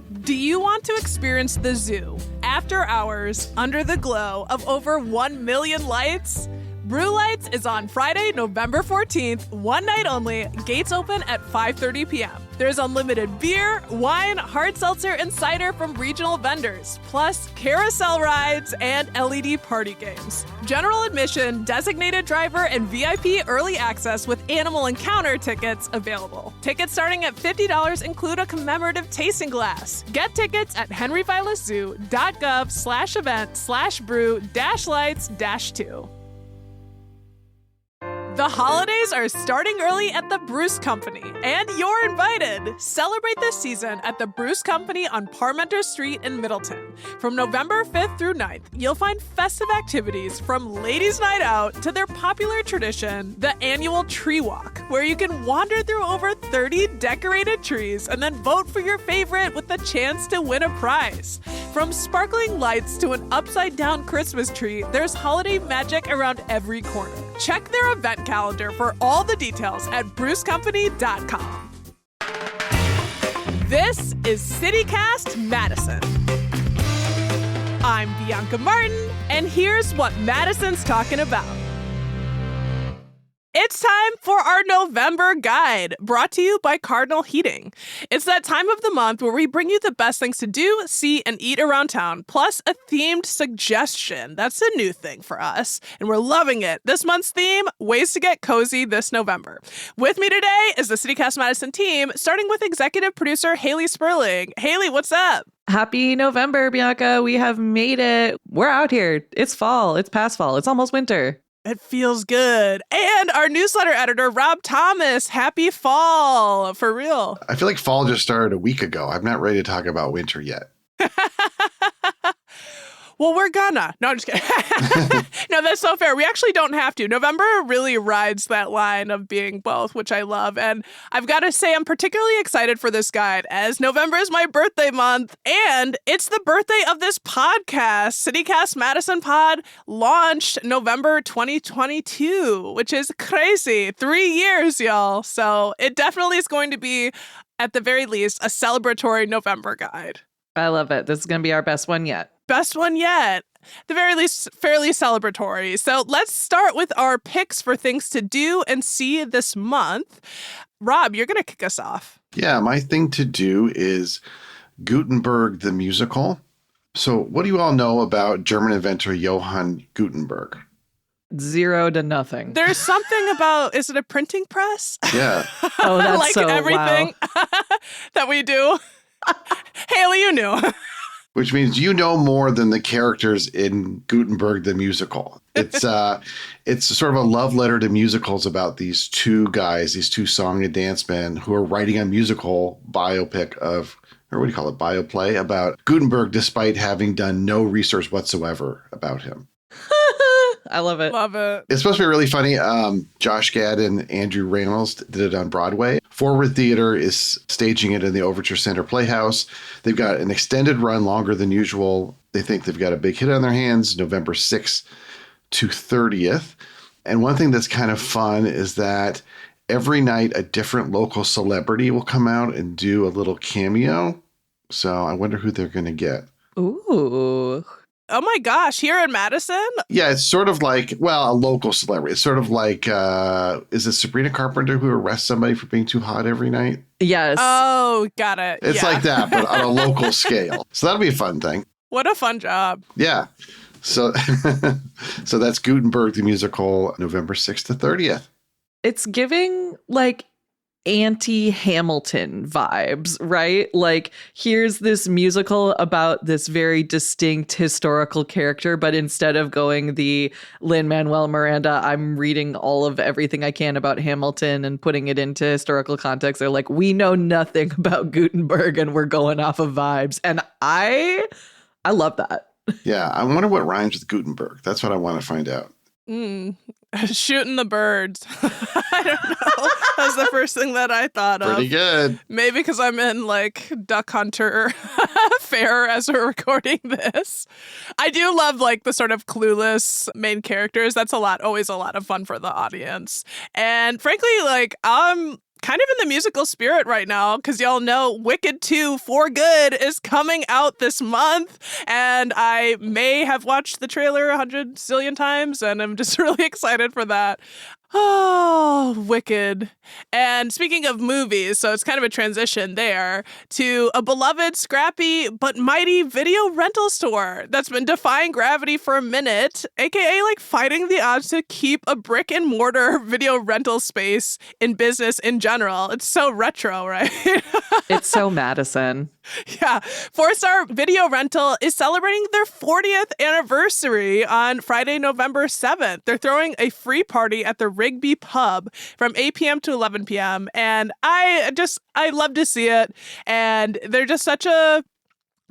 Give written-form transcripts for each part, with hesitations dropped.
Do you want to experience the zoo after hours under the glow of over 1 million lights? Brew Lights is on Friday, November 14th, one night only, gates open at 5:30 p.m. There's unlimited beer, wine, hard seltzer, and cider from regional vendors, plus carousel rides and LED party games. General admission, designated driver, and VIP early access with animal encounter tickets available. Tickets starting at $50 include a commemorative tasting glass. Get tickets at henryvilaszoo.gov/event/brew-lights-2. The holidays are starting early at the Bruce Company, and you're invited. Celebrate this season at the Bruce Company on Parmenter Street in Middleton. From November 5th through 9th, you'll find festive activities from Ladies' Night Out to their popular tradition, the annual Tree Walk, where you can wander through over 30 decorated trees and then vote for your favorite with the chance to win a prize. From sparkling lights to an upside-down Christmas tree, there's holiday magic around every corner. Check their event calendar for all the details at brucecompany.com. This is CityCast Madison. I'm Bianca Martin, and here's what Madison's talking about. It's time for our November guide, brought to you by Cardinal Heating. It's that time of the month where we bring you the best things to do, see, and eat around town, plus a themed suggestion. That's a new thing for us, and we're loving it. This month's theme, ways to get cozy this November. With me today is the CityCast Madison team, starting with executive producer Haley Sperling. Haley, what's up? Happy November, Bianca. We have made it. We're out here. It's fall. It's past fall. It's almost winter. It feels good. And our newsletter editor, Rob Thomas, happy fall, for real. I feel like fall just started a week ago. I'm not ready to talk about winter yet. Well, we're gonna. No, I'm just kidding. No, that's so fair. We actually don't have to. November really rides that line of being both, which I love. And I've got to say, I'm particularly excited for this guide as November is my birthday month. And it's the birthday of this podcast. CityCast Madison Pod launched November 2022, which is crazy. 3 years, y'all. So it definitely is going to be, at the very least, a celebratory November guide. I love it. This is going to be our best one yet. Best one yet. At the very least, fairly celebratory. So let's start with our picks for things to do and see this month. Rob, you're going to kick us off. Yeah, my thing to do is Gutenberg the musical. So what do you all know about German inventor Johann Gutenberg? 0 to nothing. There's something about, is it a printing press? Yeah. Oh, that's like so everything that we do. Haley, you knew. Which means you know more than the characters in Gutenberg the musical. It's sort of a love letter to musicals about these two guys, these two song and dance men who are writing a musical biopic of, or what do you call it, bioplay about Gutenberg, despite having done no research whatsoever about him. I love it. Love it. It's supposed to be really funny. Josh Gad and Andrew Reynolds did it on Broadway. Forward Theater is staging it in the Overture Center Playhouse. They've got an extended run, longer than usual. They think they've got a big hit on their hands, November 6th to 30th. And one thing that's kind of fun is that every night a different local celebrity will come out and do a little cameo. So I wonder who they're going to get. Ooh. Oh my gosh, here in Madison? Yeah, it's sort of like, well, a local celebrity. It's sort of like, is it Sabrina Carpenter who arrests somebody for being too hot every night? Yes. Oh, got it. It's like that, but on a local scale. So that'll be a fun thing. What a fun job. Yeah. So, so that's Gutenberg the musical, November 6th to 30th. It's giving like anti-Hamilton vibes, right? Like, here's this musical about this very distinct historical character, but instead of going the Lin-Manuel Miranda, I'm reading all of everything I can about Hamilton and putting it into historical context. They're like, we know nothing about Gutenberg and we're going off of vibes. And I love that. Yeah, I wonder what rhymes with Gutenberg. That's what I want to find out. Shooting the birds. I don't know. That was the first thing that I thought of. Pretty good. Maybe because I'm in like Duck Hunter fair as we're recording this. I do love like the sort of clueless main characters. That's always a lot of fun for the audience. And frankly, like kind of in the musical spirit right now because y'all know Wicked 2 For Good is coming out this month. And I may have watched the trailer 100 zillion times, and I'm just really excited for that. Oh, Wicked. And speaking of movies, so it's kind of a transition there to a beloved, scrappy, but mighty video rental store that's been defying gravity for a minute, aka like fighting the odds to keep a brick and mortar video rental space in business in general. It's so retro, right? It's so Madison. Yeah. 4-Star Video Rental is celebrating their 40th anniversary on Friday, November 7th. They're throwing a free party at the Rigby Pub from 8 p.m. to 11 p.m. And I love to see it. And they're just such a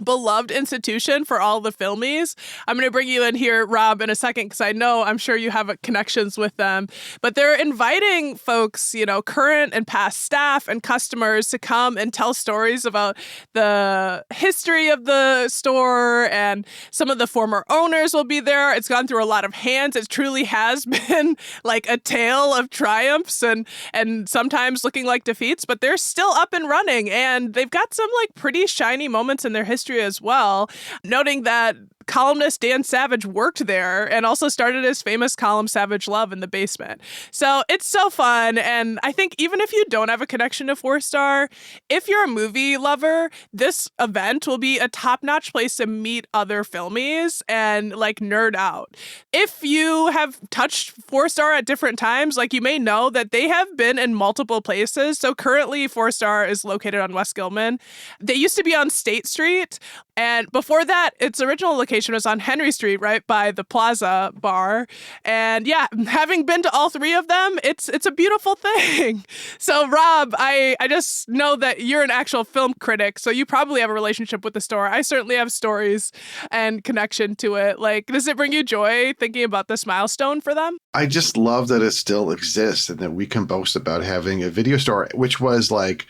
beloved institution for all the filmies. I'm going to bring you in here, Rob, in a second, because I'm sure you have connections with them. But they're inviting folks, current and past staff and customers to come and tell stories about the history of the store, and some of the former owners will be there. It's gone through a lot of hands. It truly has been like a tale of triumphs and sometimes looking like defeats, but they're still up and running, and they've got some like pretty shiny moments in their history as well, noting that columnist Dan Savage worked there and also started his famous column Savage Love in the basement. So it's so fun. And I think even if you don't have a connection to 4-Star, if you're a movie lover, this event will be a top-notch place to meet other filmies and like nerd out. If you have touched 4-Star at different times, like you may know that they have been in multiple places. So currently 4-Star is located on West Gilman. They used to be on State Street. And before that, its original location was on Henry Street, right by the Plaza Bar. And yeah, having been to all three of them, it's a beautiful thing. So Rob, I just know that you're an actual film critic, so you probably have a relationship with the store. I certainly have stories and connection to it. Like, does it bring you joy thinking about this milestone for them? I just love that it still exists and that we can boast about having a video store, which was like,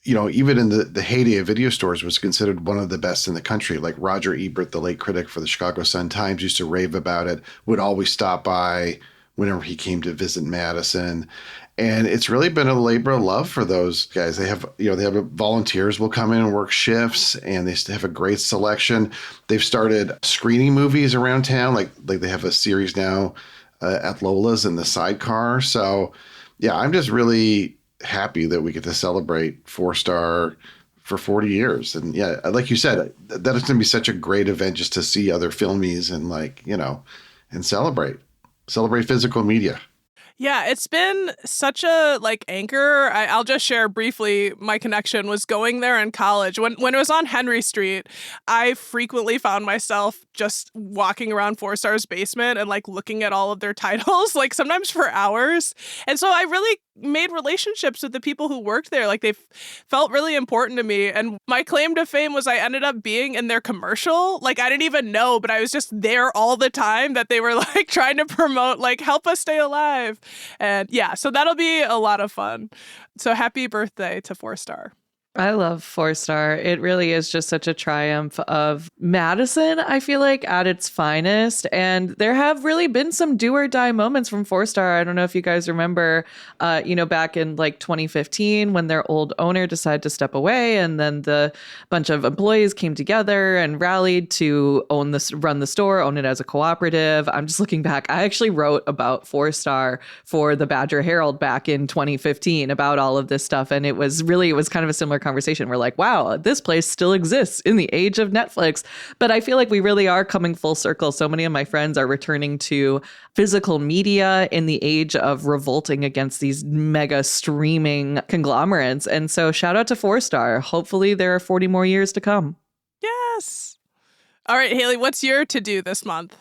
even in the heyday of video stores, was considered one of the best in the country. Like Roger Ebert, the late critic for the Chicago Sun-Times, used to rave about it, would always stop by whenever he came to visit Madison. And it's really been a labor of love for those guys. They have volunteers will come in and work shifts, and they have a great selection. They've started screening movies around town. Like they have a series now at Lola's in the Sidecar. So yeah, I'm just really happy that we get to celebrate 4-Star for 40 years. And yeah, like you said, that is going to be such a great event just to see other filmies and and celebrate physical media. Yeah, it's been such a anchor. I'll just share briefly my connection was going there in college. When it was on Henry Street, I frequently found myself just walking around 4-Star's basement and looking at all of their titles, sometimes for hours. And so I really made relationships with the people who worked there. They felt really important to me. And my claim to fame was I ended up being in their commercial. I didn't even know, but I was just there all the time that they were trying to promote, help us stay alive. And yeah, so that'll be a lot of fun. So happy birthday to 4-Star. I love 4-Star. It really is just such a triumph of Madison, I feel like, at its finest. And there have really been some do or die moments from 4-Star. I don't know if you guys remember, back in 2015 when their old owner decided to step away, and then the bunch of employees came together and rallied to run the store, own it as a cooperative. I'm just looking back. I actually wrote about 4-Star for the Badger Herald back in 2015 about all of this stuff. And it was kind of a similar conversation. We're like, wow, this place still exists in the age of Netflix. But I feel like we really are coming full circle. So many of my friends are returning to physical media in the age of revolting against these mega streaming conglomerates. And so shout out to 4-Star. Hopefully there are 40 more years to come. Yes. All right, Haley, what's your to-do this month?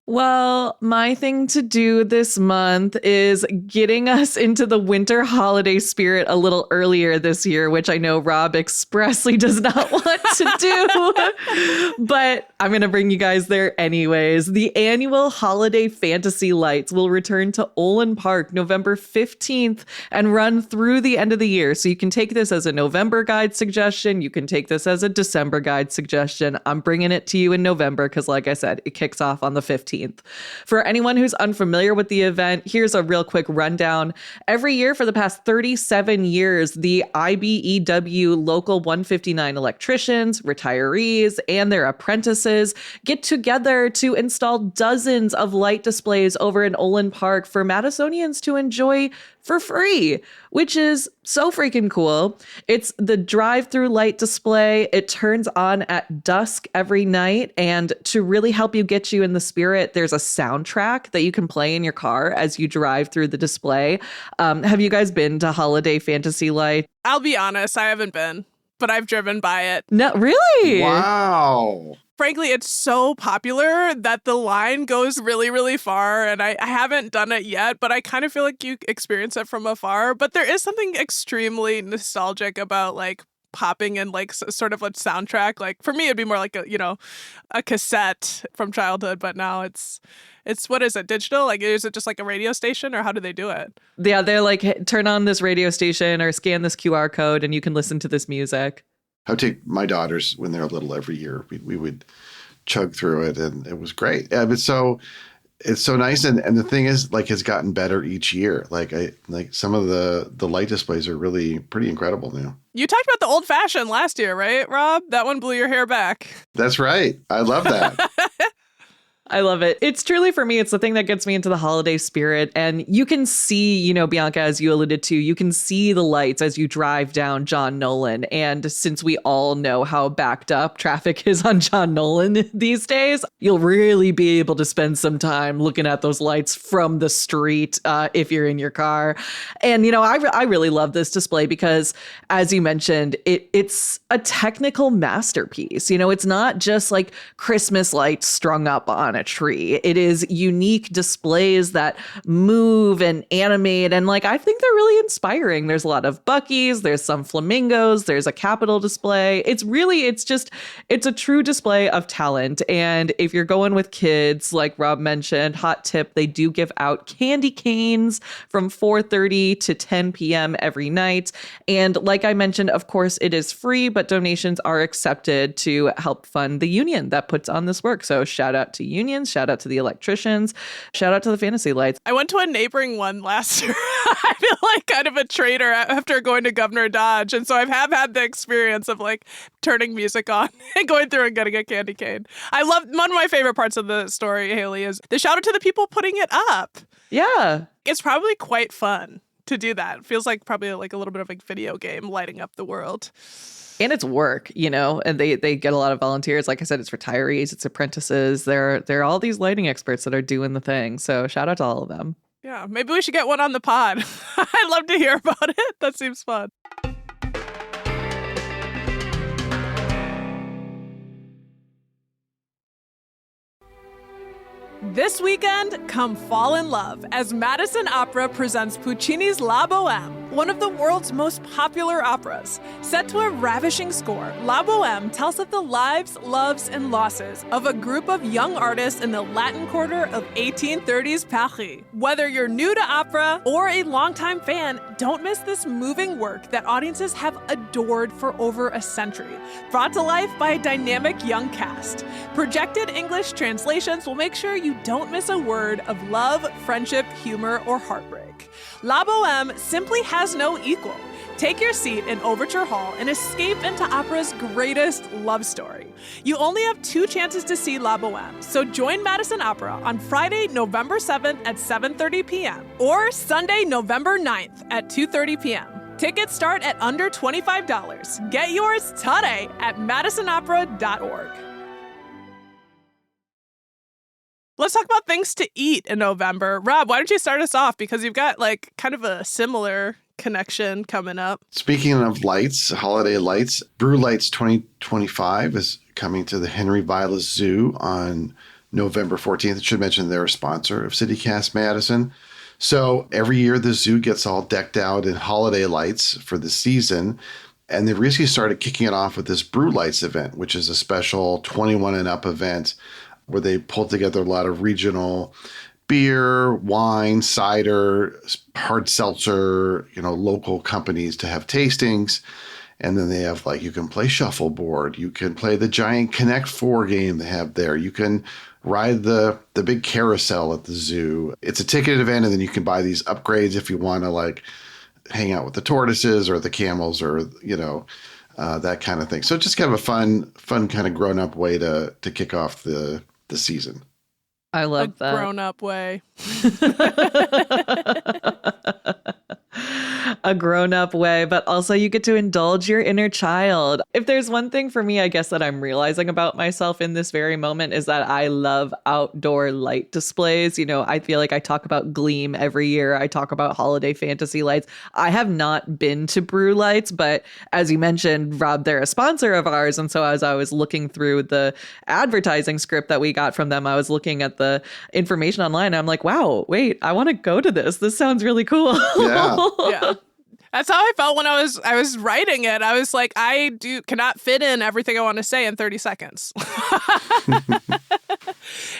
Well, my thing to do this month is getting us into the winter holiday spirit a little earlier this year, which I know Rob expressly does not want to do, but I'm going to bring you guys there anyways. The annual Holiday Fantasy Lights will return to Olin Park November 15th and run through the end of the year. So you can take this as a November guide suggestion. You can take this as a December guide suggestion. I'm bringing it to you in November because, like I said, it kicks off on the 15th. 15th. For anyone who's unfamiliar with the event, here's a real quick rundown. Every year for the past 37 years, the IBEW Local 159 electricians, retirees, and their apprentices get together to install dozens of light displays over in Olin Park for Madisonians to enjoy for free, which is so freaking cool. It's the drive-through light display. It turns on at dusk every night. And to really help you get you in the spirit, there's a soundtrack that you can play in your car as you drive through the display. Have you guys been to Holiday Fantasy Light? I'll be honest, I haven't been, but I've driven by it. No, really? Wow. Frankly, it's so popular that the line goes really, really far. And I haven't done it yet, but I kind of feel like you experience it from afar. But there is something extremely nostalgic about like popping in like sort of a soundtrack. Like for me, it'd be more like a cassette from childhood. But now it's what is it, digital? Like, is it just like a radio station, or how do they do it? Yeah, they're like, hey, turn on this radio station or scan this QR code and you can listen to this music. I would take my daughters when they're little every year. We would chug through it, and it was great. It's so nice, and the thing is, like, it's gotten better each year. Like some of the light displays are really pretty incredible now. You talked about the old fashioned last year, right, Rob? That one blew your hair back. That's right. I love that. I love it. It's truly, for me, it's the thing that gets me into the holiday spirit. And you can see, Bianca, as you alluded to, you can see the lights as you drive down John Nolan. And since we all know how backed up traffic is on John Nolan these days, you'll really be able to spend some time looking at those lights from the street if you're in your car. And, I really love this display because, as you mentioned, it's a technical masterpiece. It's not just like Christmas lights strung up on a tree. It is unique displays that move and animate, and I think they're really inspiring. There's a lot of Buc-ee's, there's some flamingos, there's a Capitol display. It's a true display of talent. And if you're going with kids, like Rob mentioned, hot tip, they do give out candy canes from 4:30 to 10 p.m. every night. And like I mentioned, of course, it is free, but donations are accepted to help fund the union that puts on this work. So shout out to unions, shout out to the electricians, shout out to the fantasy lights. I went to a neighboring one last year. I feel like kind of a traitor after going to Governor Dodge. And so I have had the experience of like turning music on and going through and getting a candy cane. I love, one of my favorite parts of the story, Haley, is the shout out to the people putting it up. Yeah. It's probably quite fun to do that. It feels like probably like a little bit of a video game lighting up the world. And it's work, and they get a lot of volunteers. Like I said, it's retirees, it's apprentices. They're all these lighting experts that are doing the thing. So shout out to all of them. Yeah, maybe we should get one on the pod. I'd love to hear about it. That seems fun. This weekend, come fall in love as Madison Opera presents Puccini's La Bohème, one of the world's most popular operas. Set to a ravishing score, La Bohème tells of the lives, loves, and losses of a group of young artists in the Latin Quarter of 1830s Paris. Whether you're new to opera or a longtime fan, don't miss this moving work that audiences have adored for over a century, brought to life by a dynamic young cast. Projected English translations will make sure you don't miss a word of love, friendship, humor, or heartbreak. La Bohème simply has no equal. Take your seat in Overture Hall and escape into opera's greatest love story. You only have 2 chances to see La Bohème, so join Madison Opera on Friday, November 7th at 7:30 p.m. or Sunday, November 9th at 2:30 p.m. Tickets start at under $25. Get yours today at madisonopera.org. Let's talk about things to eat in November. Rob, why don't you start us off? Because you've got like kind of a similar connection coming up. Speaking of lights, holiday lights, Brew Lights 2025 is coming to the Henry Vilas Zoo on November 14th. I should mention they're a sponsor of CityCast Madison. So every year the zoo gets all decked out in holiday lights for the season. And they recently started kicking it off with this Brew Lights event, which is a special 21 and up event where they pull together a lot of regional beer, wine, cider, hard seltzer, local companies to have tastings. And then they have you can play shuffleboard. You can play the giant Connect 4 game they have there. You can ride the big carousel at the zoo. It's a ticketed event, and then you can buy these upgrades if you want to like hang out with the tortoises or the camels or that kind of thing. So just kind of a fun kind of grown up way to kick off the season. I love that. Grown up way. A grown-up way, but also you get to indulge your inner child. If there's one thing for me, I guess that I'm realizing about myself in this very moment is that I love outdoor light displays. I feel like I talk about Gleam every year. I talk about holiday fantasy lights. I have not been to Brew Lights, but as you mentioned, Rob, they're a sponsor of ours. And so as I was looking through the advertising script that we got from them, I was looking at the information online. And I'm like, wow, wait, I want to go to this. This sounds really cool. Yeah. That's how I felt when I was writing it. I was like, I cannot fit in everything I want to say in 30 seconds.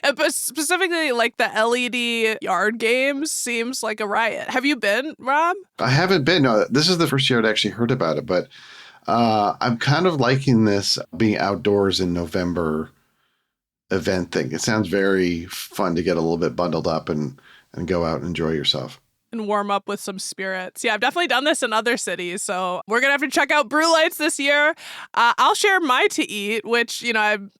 But specifically, like the LED yard games seems like a riot. Have you been, Rob? I haven't been. No, this is the first year I'd actually heard about it, but I'm kind of liking this being outdoors in November event thing. It sounds very fun to get a little bit bundled up and go out and enjoy yourself. And warm up with some spirits. Yeah, I've definitely done this in other cities. So we're going to have to check out Brew Lights this year. I'll share my to eat, which,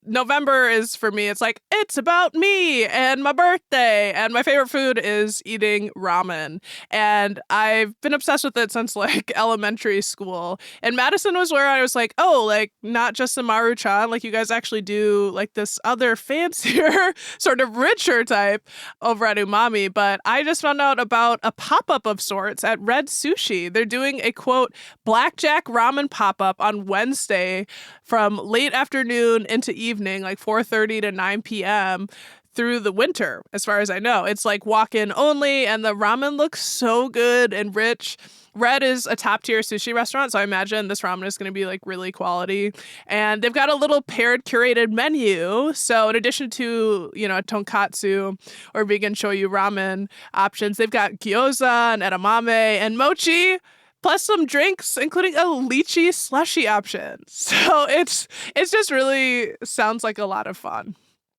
November is for me. It's like, it's about me and my birthday. And my favorite food is eating ramen. And I've been obsessed with it since like elementary school. And Madison was where I was like, oh, like not just the Maruchan, like you guys actually do like this other fancier, sort of richer type over at Umami. But I just found out about a pop-up of sorts at Red Sushi. They're doing a, quote, blackjack ramen pop-up on Wednesday from late afternoon into evening, like 4:30 to 9 p.m. through the winter, as far as I know. It's like walk-in only, and the ramen looks so good and rich. Red is a top-tier sushi restaurant, so I imagine this ramen is going to be like really quality. And they've got a little paired curated menu. So in addition to, tonkatsu or vegan shoyu ramen options, they've got gyoza and edamame and mochi, plus some drinks, including a lychee slushy option. So it's just really sounds like a lot of fun.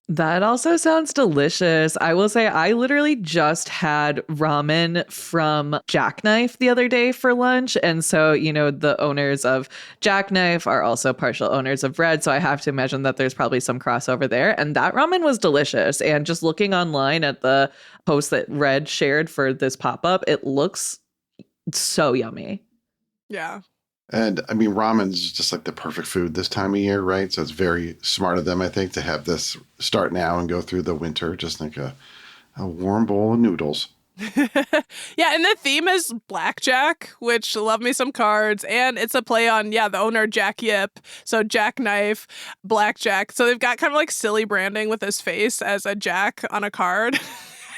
That also sounds delicious. I will say I literally just had ramen from Jackknife the other day for lunch. And so, the owners of Jackknife are also partial owners of Red. So I have to imagine that there's probably some crossover there. And that ramen was delicious. And just looking online at the post that Red shared for this pop-up, it looks so yummy. Yeah. And I mean, ramen is just like the perfect food this time of year, right? So it's very smart of them, I think, to have this start now and go through the winter, just like a warm bowl of noodles. Yeah, and the theme is blackjack, which love me some cards, and it's a play on, the owner Jack Yip, so jackknife, blackjack. So they've got kind of like silly branding with his face as a jack on a card.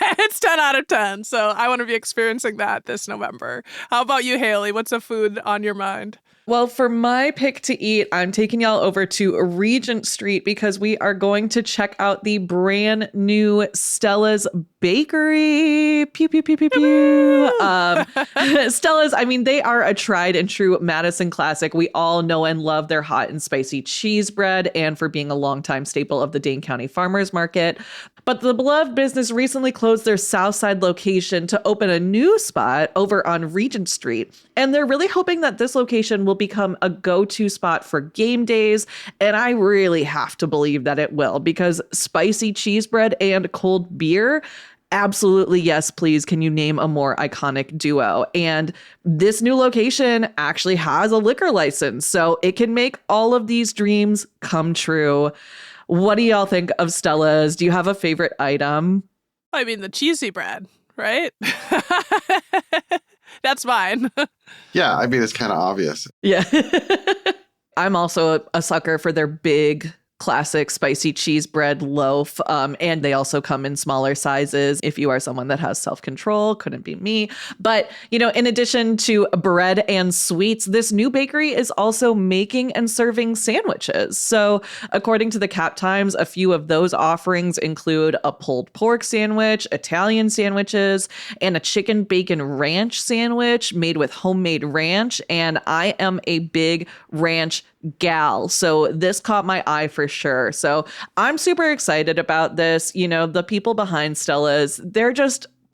It's 10 out of 10, so I want to be experiencing that this November. How about you, Haley? What's a food on your mind? Well, for my pick to eat, I'm taking y'all over to Regent Street because we are going to check out the brand new Stella's Bakery. Pew, pew, pew, pew, pew. Stella's, I mean, they are a tried and true Madison classic. We all know and love their hot and spicy cheese bread and for being a longtime staple of the Dane County Farmers Market. But the beloved business recently closed their Southside location to open a new spot over on Regent Street. And they're really hoping that this location will become a go-to spot for game days. And I really have to believe that it will, because spicy cheese bread and cold beer, absolutely yes, please. Can you name a more iconic duo? And this new location actually has a liquor license, so it can make all of these dreams come true. What do y'all think of Stella's? Do you have a favorite item? I mean, the cheesy bread, right? That's mine. Yeah, I mean, it's kind of obvious. Yeah. I'm also a sucker for their big classic spicy cheese bread loaf. And they also come in smaller sizes. If you are someone that has self-control, couldn't be me. But, in addition to bread and sweets, this new bakery is also making and serving sandwiches. So according to the Cap Times, a few of those offerings include a pulled pork sandwich, Italian sandwiches, and a chicken bacon ranch sandwich made with homemade ranch. And I am a big ranch gal. So this caught my eye for sure. So I'm super excited about this. You know, the people behind Stella's,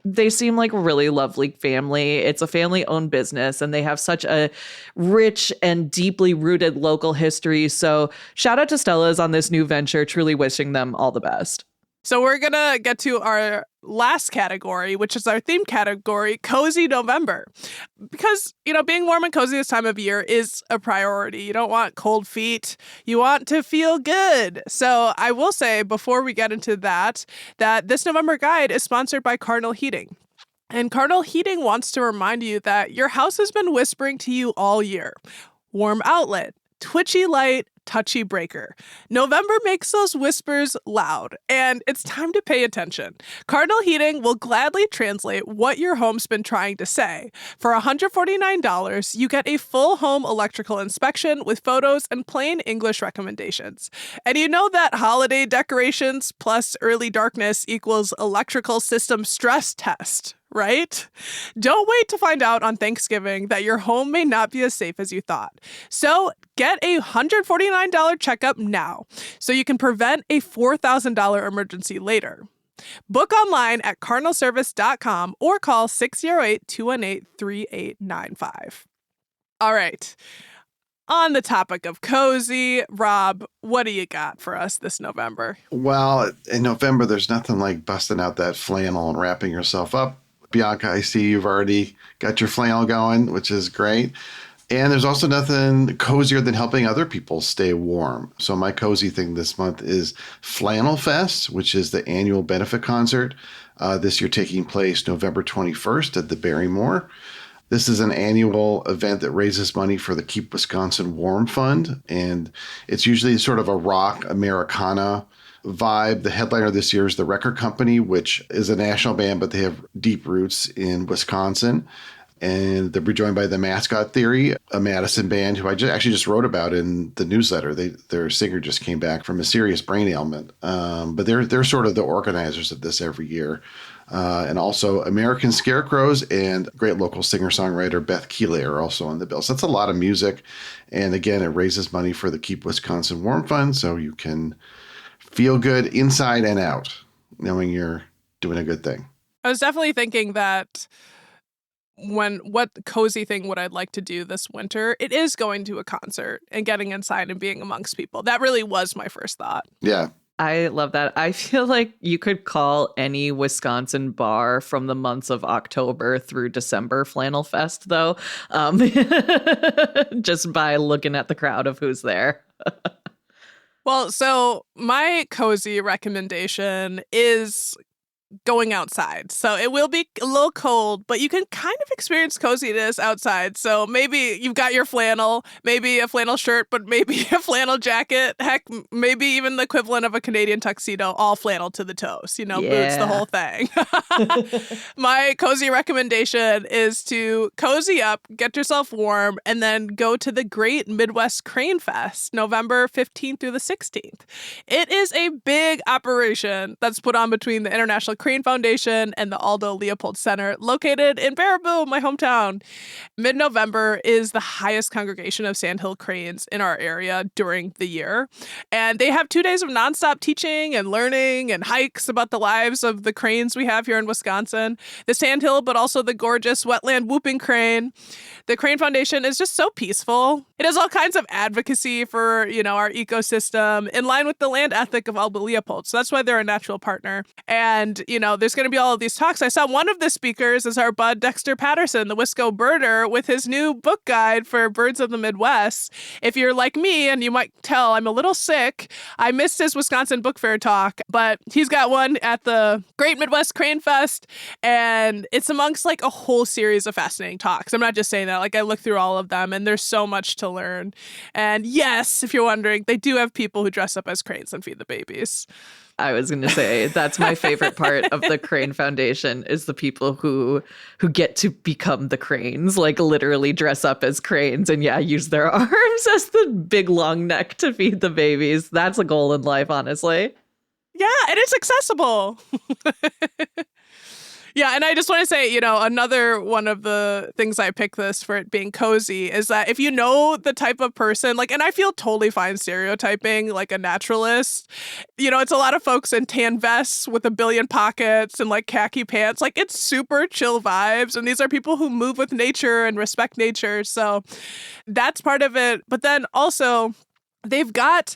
they seem like a really lovely family. It's a family owned business and they have such a rich and deeply rooted local history. So shout out to Stella's on this new venture, truly wishing them all the best. So we're going to get to our last category, which is our theme category, Cozy November. Because, you know, being warm and cozy this time of year is a priority. You don't want cold feet. You want to feel good. So I will say before we get into that this November guide is sponsored by Cardinal Heating. And Cardinal Heating wants to remind you that your house has been whispering to you all year. Warm outlet, twitchy light, touchy breaker. November makes those whispers loud, and it's time to pay attention. Cardinal Heating will gladly translate what your home's been trying to say. For $149, you get a full home electrical inspection with photos and plain English recommendations. And you know that holiday decorations plus early darkness equals electrical system stress test, right? Don't wait to find out on Thanksgiving that your home may not be as safe as you thought. So get a $149 checkup now so you can prevent a $4,000 emergency later. Book online at cardinalservice.com or call 608-218-3895. All right. On the topic of cozy, Rob, what do you got for us this November? Well, in November, there's nothing like busting out that flannel and wrapping yourself up. Bianca, I see you've already got your flannel going, which is great. And there's also nothing cozier than helping other people stay warm. So my cozy thing this month is Flannel Fest, which is the annual benefit concert. This year taking place November 21st at the Barrymore. This is an annual event that raises money for the Keep Wisconsin Warm Fund. And it's usually sort of a rock Americana vibe. The headliner this year is the Record Company, which is a national band, but they have deep roots in Wisconsin. And they'll be joined by the Mascot Theory, a Madison band who I actually just wrote about in the newsletter. Their singer just came back from a serious brain ailment. But they're sort of the organizers of this every year. And also American Scarecrows and great local singer-songwriter Beth Keeley are also on the bill. So that's a lot of music. And again, it raises money for the Keep Wisconsin Warm Fund, so you can feel good inside and out, knowing you're doing a good thing. I was definitely thinking that what cozy thing would I like to do this winter? It is going to a concert and getting inside and being amongst people. That really was my first thought. Yeah. I love that. I feel like you could call any Wisconsin bar from the months of October through December Flannel Fest, though, just by looking at the crowd of who's there. Well, so my cozy recommendation is going outside. So it will be a little cold, but you can kind of experience coziness outside. So maybe you've got your flannel, maybe a flannel shirt, but maybe a flannel jacket. Heck, maybe even the equivalent of a Canadian tuxedo, all flannel to the toes, boots, the whole thing. My cozy recommendation is to cozy up, get yourself warm, and then go to the Great Midwest Crane Fest, November 15th through the 16th. It is a big operation that's put on between the International Crane Foundation and the Aldo Leopold Center, located in Baraboo, my hometown. Mid-November is the highest congregation of sandhill cranes in our area during the year. And they have 2 days of nonstop teaching and learning and hikes about the lives of the cranes we have here in Wisconsin. The sandhill, but also the gorgeous wetland whooping crane. The Crane Foundation is just so peaceful. It has all kinds of advocacy for, our ecosystem in line with the land ethic of Aldo Leopold. So that's why they're a natural partner. And, there's going to be all of these talks. I saw one of the speakers is our bud Dexter Patterson, the Wisco birder, with his new book guide for birds of the Midwest. If you're like me, and you might tell I'm a little sick, I missed his Wisconsin Book Fair talk, but he's got one at the Great Midwest Crane Fest, and it's amongst a whole series of fascinating talks. I'm not just saying that. I looked through all of them, and there's so much to learn. And yes, if you're wondering, they do have people who dress up as cranes and feed the babies. I was going to say that's my favorite part of the Crane Foundation is the people who get to become the cranes, literally dress up as cranes and use their arms as the big long neck to feed the babies. That's a goal in life, honestly. Yeah, and it's accessible. Yeah, and I just want to say, another one of the things I picked this for it being cozy is that if you know the type of person, like, and I feel totally fine stereotyping like a naturalist, it's a lot of folks in tan vests with a billion pockets and like khaki pants. Like, it's super chill vibes. And these are people who move with nature and respect nature. So that's part of it. But then also, they've got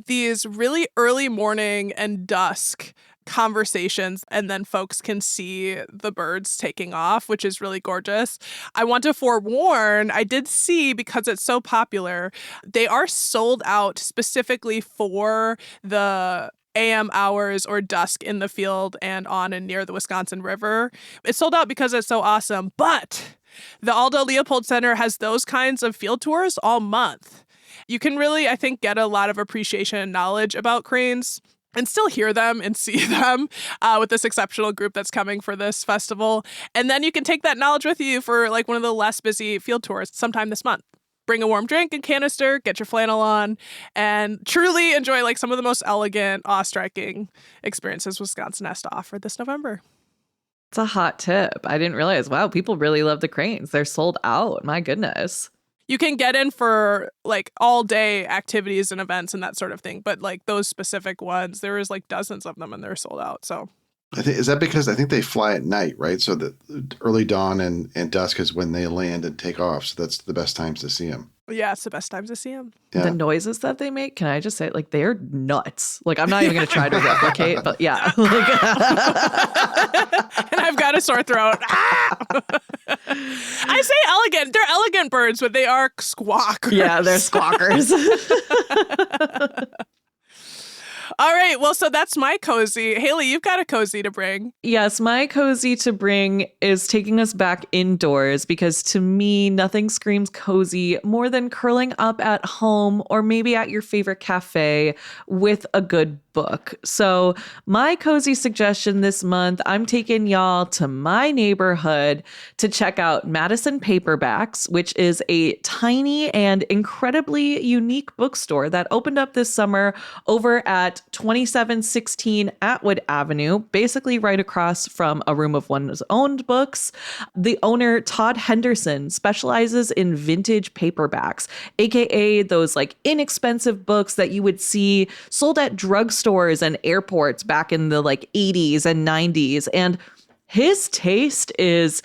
these really early morning and dusk conversations, and then folks can see the birds taking off, which is really gorgeous. I want to forewarn, I did see, because it's so popular, they are sold out specifically for the AM hours or dusk in the field and on and near the Wisconsin River. It's sold out because it's so awesome, but the Aldo Leopold Center has those kinds of field tours all month. You can really, I think, get a lot of appreciation and knowledge about cranes and still hear them and see them with this exceptional group that's coming for this festival. And then you can take that knowledge with you for like one of the less busy field tours sometime this month. Bring a warm drink and canister, get your flannel on, and truly enjoy like some of the most elegant, awe-striking experiences Wisconsin has to offer this November. It's a hot tip. I didn't realize, wow, people really love the cranes. They're sold out. My goodness. You can get in for like all day activities and events and that sort of thing. But like those specific ones, there is like dozens of them and they're sold out. So is that because I think they fly at night, right? So the early dawn and dusk is when they land and take off. So that's the best times to see them. Yeah, it's the best times to see them. Yeah. The noises that they make, can I just say, like, they're nuts. Like, I'm not even going to try to replicate, but yeah. And I've got a sore throat. I say elegant. They're elegant birds, but they are squawkers. Yeah, they're squawkers. All right. Well, so that's my cozy. Haley, you've got a cozy to bring. Yes, my cozy to bring is taking us back indoors because to me, nothing screams cozy more than curling up at home or maybe at your favorite cafe with a good book. So my cozy suggestion this month, I'm taking y'all to my neighborhood to check out Madison Paperbacks, which is a tiny and incredibly unique bookstore that opened up this summer over at 2716 Atwood Avenue, basically right across from a room of one's owned books. The owner, Todd Henderson, specializes in vintage paperbacks, aka those like inexpensive books that you would see sold at drugstores and airports back in the like 80s and 90s. And his taste is,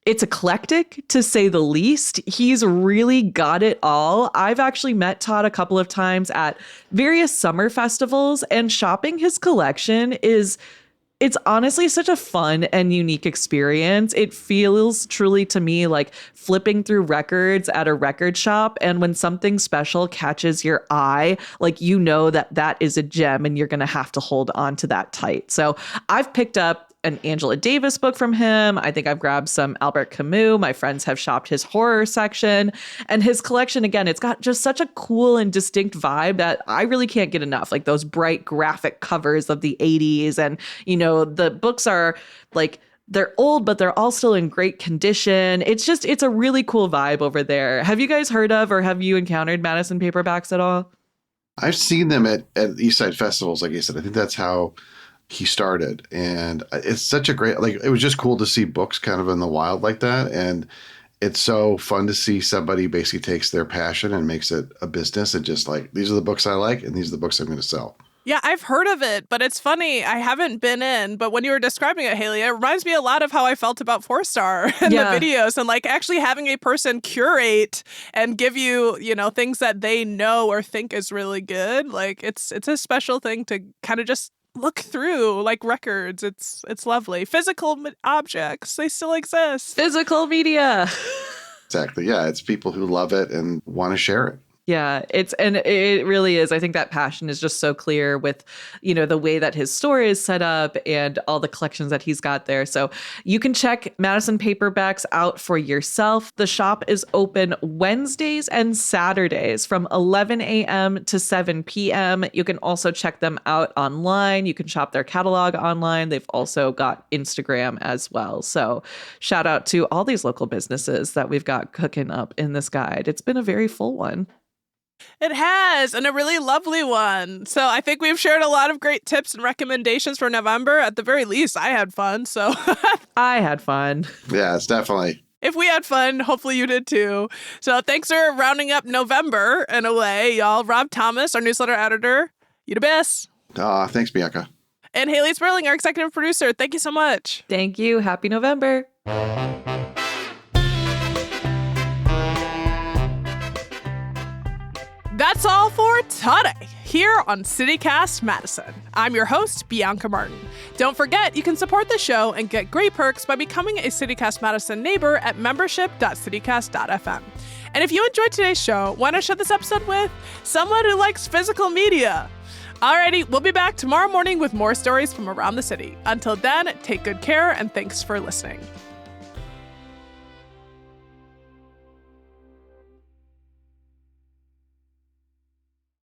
it's eclectic to say the least. He's really got it all. I've actually met Todd a couple of times at various summer festivals, and shopping his collection it's honestly such a fun and unique experience. It feels truly to me like flipping through records at a record shop. And when something special catches your eye, like you know that is a gem and you're going to have to hold on to that tight. So I've picked up an Angela Davis book from him. I think I've grabbed some Albert Camus. My friends have shopped his horror section. And his collection, again, it's got just such a cool and distinct vibe that I really can't get enough. Like those bright graphic covers of the 80s. And, the books are like, they're old, but they're all still in great condition. It's a really cool vibe over there. Have you guys heard of or have you encountered Madison Paperbacks at all? I've seen them at East Side festivals, like I said. I think that's how he started. And it's such a great, like, it was just cool to see books kind of in the wild like that. And it's so fun to see somebody basically takes their passion and makes it a business and just like, these are the books I like and these are the books I'm going to sell. Yeah, I've heard of it, but it's funny. I haven't been in, but when you were describing it, Haley, it reminds me a lot of how I felt about 4-Star in the videos and like actually having a person curate and give you, things that they know or think is really good. Like it's a special thing to kind of just look through like records. It's lovely. Physical objects, they still exist. Physical media. Exactly. Yeah. It's people who love it and want to share it. Yeah, it really is. I think that passion is just so clear with, the way that his store is set up and all the collections that he's got there. So you can check Madison Paperbacks out for yourself. The shop is open Wednesdays and Saturdays from 11 a.m. to 7 p.m. You can also check them out online. You can shop their catalog online. They've also got Instagram as well. So shout out to all these local businesses that we've got cooking up in this guide. It's been a very full one. It has, and a really lovely one. So I think we've shared a lot of great tips and recommendations for November. At the very least, I had fun. So I had fun. Yeah, it's definitely. if we had fun, hopefully you did too. So thanks for rounding up November in a way, y'all. Rob Thomas, our newsletter editor, you the best. Thanks, Bianca. And Haley Sperling, our executive producer. Thank you so much. Thank you. Happy November. That's all for today here on CityCast Madison. I'm your host, Bianca Martin. Don't forget, you can support the show and get great perks by becoming a CityCast Madison neighbor at membership.citycast.fm. And if you enjoyed today's show, why not share this episode with someone who likes physical media? Alrighty, we'll be back tomorrow morning with more stories from around the city. Until then, take good care and thanks for listening.